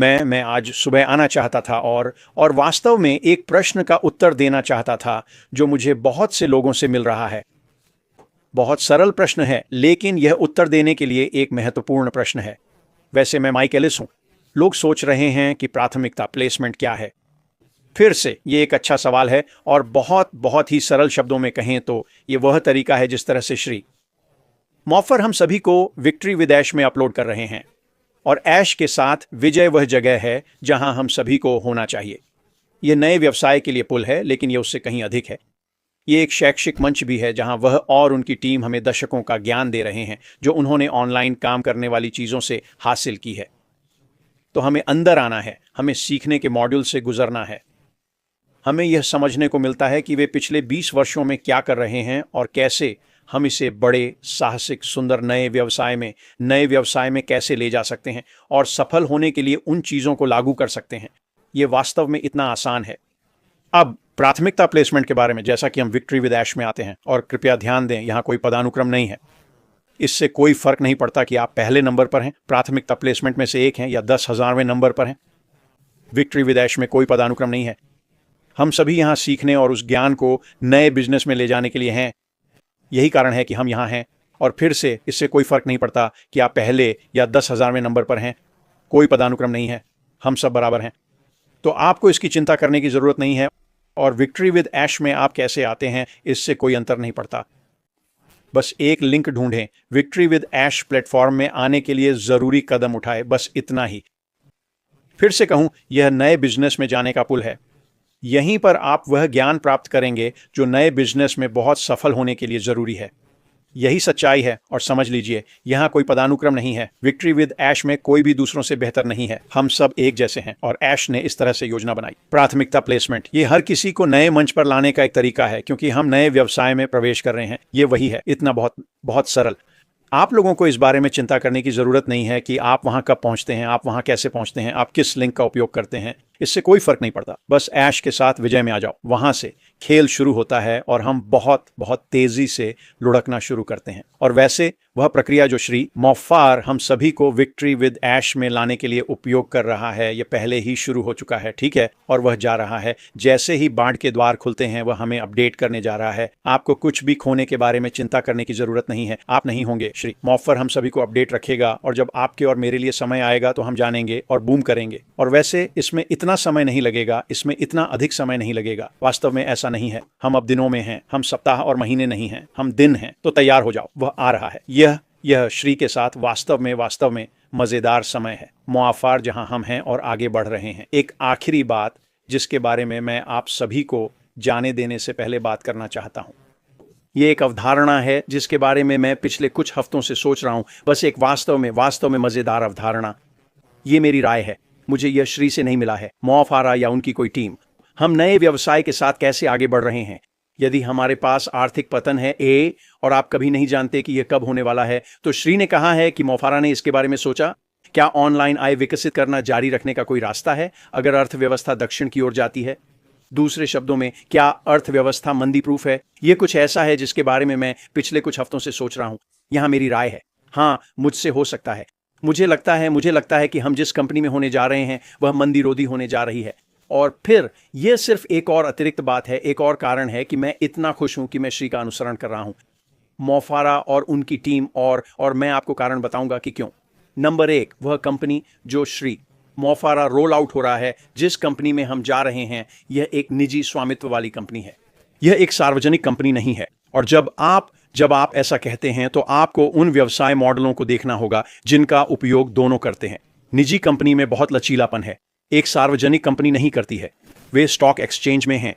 मैं आज सुबह आना चाहता था और वास्तव में एक प्रश्न का उत्तर देना चाहता था जो मुझे बहुत से लोगों से मिल रहा है। बहुत सरल प्रश्न है, लेकिन यह उत्तर देने के लिए एक महत्वपूर्ण प्रश्न है। वैसे मैं माइक एलिस हूं। लोग सोच रहे हैं कि प्राथमिकता प्लेसमेंट क्या है। फिर से ये एक अच्छा सवाल है और बहुत बहुत ही सरल शब्दों में कहें तो ये वह तरीका है जिस तरह से श्री मॉफर हम सभी को विक्ट्री विद ऐश में अपलोड कर रहे हैं, और ऐश के साथ विजय वह जगह है जहां हम सभी को होना चाहिए। यह नए व्यवसाय के लिए पुल है, लेकिन यह उससे कहीं अधिक है। ये एक शैक्षिक मंच भी है जहां वह और उनकी टीम हमें दशकों का ज्ञान दे रहे हैं जो उन्होंने ऑनलाइन काम करने वाली चीज़ों से हासिल की है। तो हमें अंदर आना है, हमें सीखने के मॉड्यूल से गुजरना है। हमें यह समझने को मिलता है कि वे पिछले 20 वर्षों में क्या कर रहे हैं और कैसे हम इसे बड़े, साहसिक, सुंदर नए व्यवसाय में कैसे ले जा सकते हैं और सफल होने के लिए उन चीज़ों को लागू कर सकते हैं। ये वास्तव में इतना आसान है। अब प्राथमिकता प्लेसमेंट के बारे में, जैसा कि हम विक्ट्री विद ऐश में आते हैं, और कृपया ध्यान दें, यहाँ कोई पदानुक्रम नहीं है। इससे कोई फर्क नहीं पड़ता कि आप पहले नंबर पर हैं, प्राथमिकता प्लेसमेंट में से एक हैं, या 10,000वें नंबर पर हैं। विक्ट्री विद ऐश में कोई पदानुक्रम नहीं है। हम सभी यहाँ सीखने और उस ज्ञान को नए बिजनेस में ले जाने के लिए हैं। यही कारण है कि हम यहाँ हैं। और फिर से इससे कोई फर्क नहीं पड़ता कि आप पहले या 10,000वें नंबर पर हैं, कोई पदानुक्रम नहीं है, हम सब बराबर हैं। तो आपको इसकी चिंता करने की ज़रूरत नहीं है। और विक्ट्री विद ऐश में आप कैसे आते हैं, इससे कोई अंतर नहीं पड़ता। बस एक लिंक ढूंढें, विक्ट्री विद ऐश प्लेटफॉर्म में आने के लिए ज़रूरी कदम उठाएं, बस इतना ही। फिर से कहूं, यह नए बिजनेस में जाने का पुल है। यहीं पर आप वह ज्ञान प्राप्त करेंगे जो नए बिजनेस में बहुत सफल होने के लिए ज़रूरी है। यही सच्चाई है। और समझ लीजिए, यहाँ कोई पदानुक्रम नहीं है। विक्ट्री विद ऐश में कोई भी दूसरों से बेहतर नहीं है। हम सब एक जैसे हैं और ऐश ने इस तरह से योजना बनाई। प्राथमिकता प्लेसमेंट ये हर किसी को नए मंच पर लाने का एक तरीका है, क्योंकि हम नए व्यवसाय में प्रवेश कर रहे हैं। ये वही है, इतना बहुत बहुत सरल। आप लोगों को इस बारे में चिंता करने की ज़रूरत नहीं है कि आप वहाँ कब पहुँचते हैं, आप वहाँ कैसे पहुँचते हैं, आप किस लिंक का उपयोग करते हैं। इससे कोई फर्क नहीं पड़ता। बस ऐश के साथ विजय में आ जाओ। वहाँ से खेल शुरू होता है और हम बहुत बहुत तेज़ी से लुढ़कना शुरू करते हैं। और वैसे वह प्रक्रिया जो श्री मॉफर हम सभी को विक्ट्री विद ऐश में लाने के लिए उपयोग कर रहा है, यह पहले ही शुरू हो चुका है, ठीक है। और वह जा रहा है। जैसे ही बाढ़ के द्वार खुलते हैं, वह हमें अपडेट करने जा रहा है। आपको कुछ भी खोने के बारे में चिंता करने की ज़रूरत नहीं है। आप नहीं होंगे। श्री मॉफर हम सभी को अपडेट रखेगा, और जब आपके और मेरे लिए समय आएगा तो हम जानेंगे और बूम करेंगे। और वैसे इसमें इतना समय नहीं लगेगा, इसमें इतना अधिक समय नहीं लगेगा। वास्तव में ऐसा नहीं है। हम अब दिनों में हैं, हम सप्ताह और महीने नहीं हैं, हम दिन हैं। तो तैयार हो जाओ, वह आ रहा है। यह श्री के साथ वास्तव में मजेदार समय है। मुआफार जहां हम हैं और आगे बढ़ रहे हैं। एक आखिरी बात जिसके बारे में मैं आप सभी को जाने देने से पहले बात करना चाहता हूं। ये एक अवधारणा है जिसके बारे में मैं पिछले कुछ हफ्तों से सोच रहा हूं। बस एक वास्तव में मजेदार अवधारणा। ये मेरी राय है, मुझे यह श्री से नहीं मिला है, मुआफारा या उनकी कोई टीम। हम नए व्यवसाय के साथ कैसे आगे बढ़ रहे हैं। यदि हमारे पास आर्थिक पतन है ए, और आप कभी नहीं जानते कि यह कब होने वाला है, तो श्री ने कहा है कि मुआफारा ने इसके बारे में सोचा। क्या ऑनलाइन आय विकसित करना जारी रखने का कोई रास्ता है अगर अर्थव्यवस्था दक्षिण की ओर जाती है? दूसरे शब्दों में, क्या अर्थव्यवस्था मंदी प्रूफ है? यह कुछ ऐसा है जिसके बारे में मैं पिछले कुछ हफ्तों से सोच रहा हूं। यहां मेरी राय है, हाँ, मुझसे हो सकता है। मुझे लगता है कि हम जिस कंपनी में होने जा रहे हैं वह मंदी रोधी होने जा रही है। और फिर यह सिर्फ एक और अतिरिक्त बात है, एक और कारण है कि मैं इतना खुश हूं कि मैं श्री का अनुसरण कर रहा हूं, मॉफारा और उनकी टीम। और मैं आपको कारण बताऊंगा कि क्यों। नंबर 1, वह कंपनी जो श्री मॉफारा रोल आउट हो रहा है, जिस कंपनी में हम जा रहे हैं, यह एक निजी स्वामित्व वाली कंपनी है। यह एक सार्वजनिक कंपनी नहीं है। और जब आप ऐसा कहते हैं तो आपको उन व्यवसाय मॉडलों को देखना होगा जिनका उपयोग दोनों करते हैं। निजी कंपनी में बहुत लचीलापन है, एक सार्वजनिक कंपनी नहीं करती है। वे स्टॉक एक्सचेंज में हैं।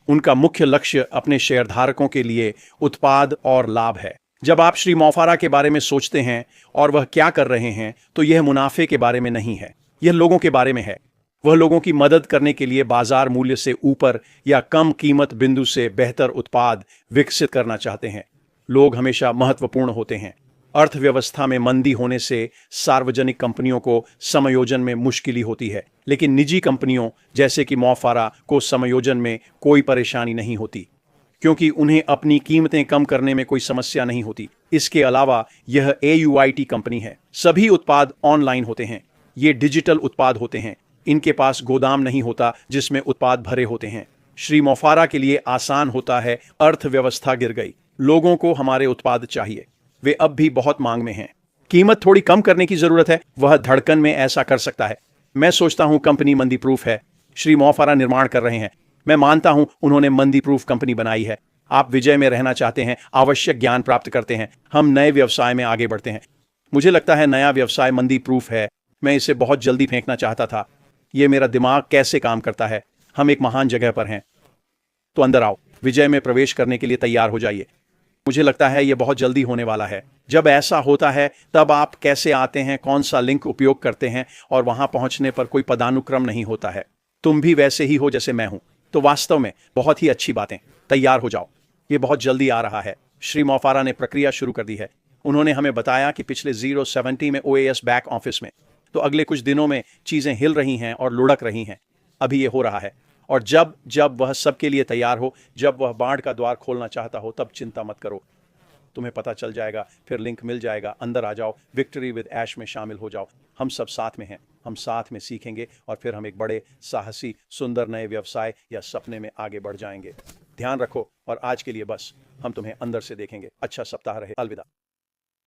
उनका मुख्य लक्ष्य अपने शेयरधारकों के लिए उत्पाद और लाभ है। जब आप श्री मॉफारा के बारे में सोचते हैं और वह क्या कर रहे हैं, तो यह मुनाफे के बारे में नहीं है, यह लोगों के बारे में है। वह लोगों की मदद करने के लिए बाजार मूल्य से ऊपर या कम कीमत बिंदु से बेहतर उत्पाद विकसित करना चाहते हैं। लोग हमेशा महत्वपूर्ण होते हैं। अर्थव्यवस्था में मंदी होने से सार्वजनिक कंपनियों को समायोजन में मुश्किल होती है, लेकिन निजी कंपनियों जैसे कि मॉफारा को समायोजन में कोई परेशानी नहीं होती, क्योंकि उन्हें अपनी कीमतें कम करने में कोई समस्या नहीं होती। इसके अलावा यह AUIT कंपनी है। सभी उत्पाद ऑनलाइन होते हैं। ये डिजिटल उत्पाद होते हैं। इनके पास गोदाम नहीं होता जिसमें उत्पाद भरे होते हैं। श्री मोफारा के लिए आसान होता है, अर्थव्यवस्था गिर गई, लोगों को हमारे उत्पाद चाहिए, वे अब भी बहुत मांग में हैं। कीमत थोड़ी कम करने की जरूरत है, वह धड़कन में ऐसा कर सकता है। मैं सोचता हूं कंपनी मंदी प्रूफ है। श्री मोफारा निर्माण कर रहे हैं। मैं मानता हूं उन्होंने मंदी प्रूफ कंपनी बनाई है। आप विजय में रहना चाहते हैं, आवश्यक ज्ञान प्राप्त करते हैं, हम नए व्यवसाय में आगे बढ़ते हैं। मुझे लगता है नया व्यवसाय मंदी प्रूफ है। मैं इसे बहुत जल्दी फेंकना चाहता था। ये मेरा दिमाग कैसे काम करता है। हम एक महान जगह पर हैं। तो अंदर आओ, विजय में प्रवेश करने के लिए तैयार हो जाइए। मुझे लगता है यह बहुत जल्दी होने वाला है। जब ऐसा होता है तब आप कैसे आते हैं, कौन सा लिंक उपयोग करते हैं, और वहां पहुंचने पर कोई पदानुक्रम नहीं होता है। तुम भी वैसे ही हो जैसे मैं हूं। तो वास्तव में बहुत ही अच्छी बातें। तैयार हो जाओ, ये बहुत जल्दी आ रहा है। श्री मोफारा ने प्रक्रिया शुरू कर दी है। उन्होंने हमें बताया कि पिछले 070 में OAS बैक ऑफिस में, तो अगले कुछ दिनों में चीजें हिल रही हैं और लुढ़क रही हैं। अभी ये हो रहा है। और जब जब वह सबके लिए तैयार हो, जब वह बाढ़ का द्वार खोलना चाहता हो, तब चिंता मत करो, तुम्हें पता चल जाएगा, फिर लिंक मिल जाएगा। अंदर आ जाओ, विक्ट्री विद ऐश में शामिल हो जाओ। हम सब साथ में हैं, हम साथ में सीखेंगे और फिर हम एक बड़े साहसी सुंदर नए व्यवसाय या सपने में आगे बढ़ जाएंगे। ध्यान रखो, और आज के लिए बस, हम तुम्हें अंदर से देखेंगे। अच्छा सप्ताह रहे। अलविदा।